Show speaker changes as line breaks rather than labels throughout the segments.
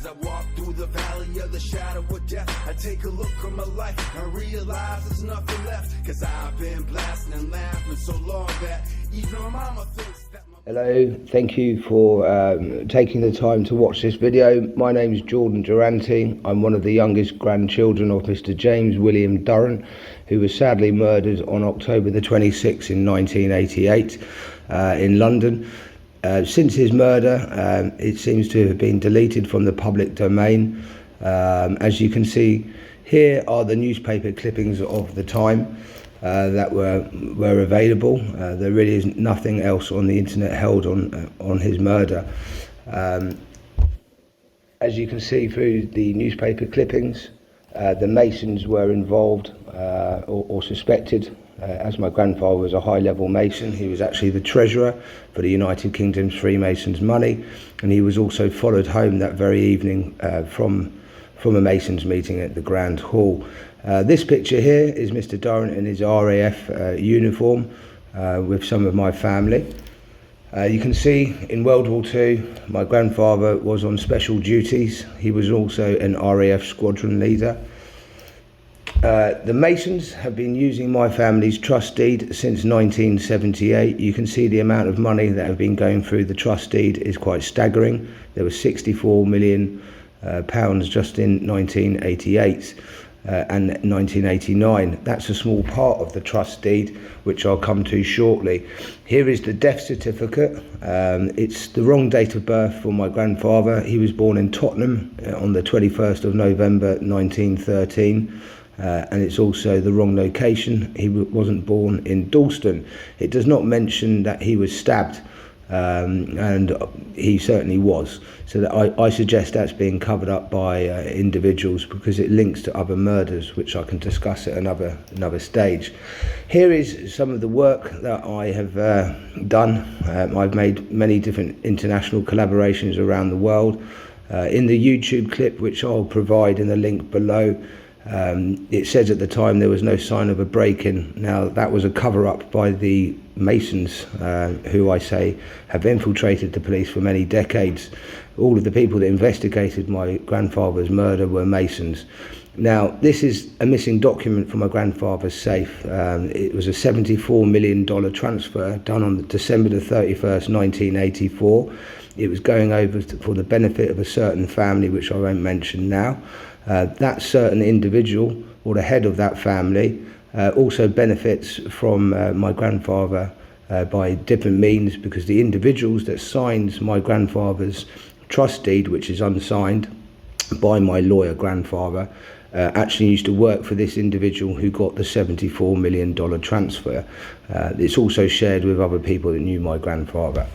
As I walk through the valley of the shadow of death, I take a look at my life and realize there's nothing left. Cause I've been blasting and laughing so long that even my mama thinks that
Hello, thank you for taking the time to watch this video. My name is Mr Durrant. I'm one of the youngest grandchildren of Mr James William Durrant, who was sadly murdered on October the 26th in 1988 in London. Since his murder, it seems to have been deleted from the public domain. As you can see, here are the newspaper clippings of the time that were available. There really is nothing else on the internet held on his murder. As you can see through the newspaper clippings, the Masons were involved or suspected. As my grandfather was a high-level Mason, he was actually the treasurer for the United Kingdom's Freemasons' money, and he was also followed home that very evening from a Masons meeting at the Grand Hall. This picture here is Mr Durrant in his RAF uniform with some of my family. You can see in World War II, my grandfather was on special duties. He was also an RAF squadron leader. The Masons have been using my family's trust deed since 1978. You can see the amount of money that have been going through the trust deed is quite staggering. There was 64 million pounds just in 1988 and 1989. That's a small part of the trust deed, which I'll come to shortly. Here is the death certificate. It's the wrong date of birth for my grandfather. He was born in Tottenham on the 21st of November 1913. And it's also the wrong location. He wasn't born in Dalston. It does not mention that he was stabbed, and he certainly was. So that I suggest that's being covered up by individuals, because it links to other murders, which I can discuss at another stage. Here is some of the work that I have done. I've made many different international collaborations around the world. In the YouTube clip, which I'll provide in the link below, it says at the time there was no sign of a break-in. Now, that was a cover-up by the Masons, who I say have infiltrated the police for many decades. All of the people that investigated my grandfather's murder were Masons. Now, this is a missing document from my grandfather's safe. It was a $74 million transfer done on December the 31st, 1984. It was going over for the benefit of a certain family, which I won't mention now. That certain individual, or the head of that family, also benefits from my grandfather by different means, because the individuals that signed my grandfather's trust deed, which is unsigned by my lawyer grandfather, actually used to work for this individual who got the $74 million transfer. It's also shared with other people that knew my grandfather.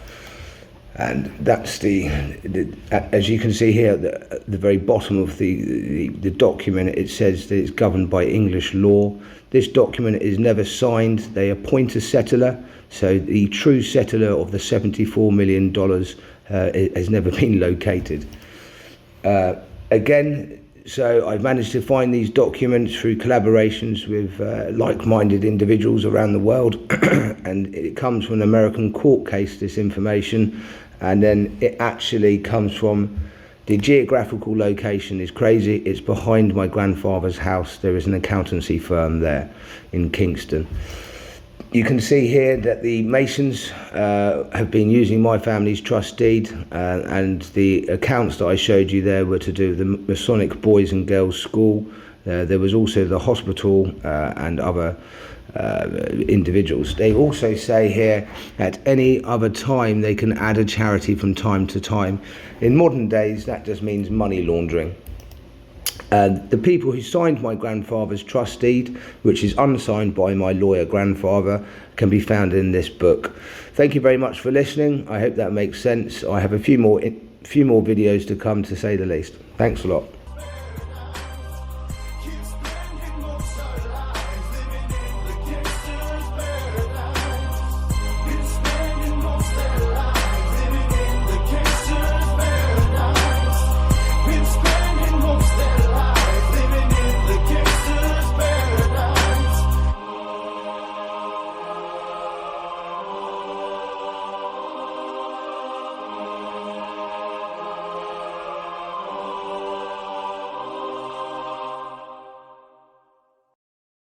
And that's as you can see here at the very bottom of the document, it says that it's governed by English law. This document is never signed. They appoint a settler, so the true settler of the $74 million has never been located. Again, so I've managed to find these documents through collaborations with like-minded individuals around the world, and it comes from an American court case, this information. And then it actually comes from the geographical location is crazy. It's behind my grandfather's house. There is an accountancy firm there in Kingston. You can see here that the Masons have been using my family's trust deed, and the accounts that I showed you there were to do with the Masonic Boys and Girls School. There was also the hospital and other individuals. They also say here at any other time they can add a charity from time to time. In modern days, that just means money laundering. The people who signed my grandfather's trust deed, which is unsigned by my lawyer grandfather, can be found in this book. Thank you very much for listening. I hope that makes sense. I have a few more videos to come, to say the least. Thanks a lot.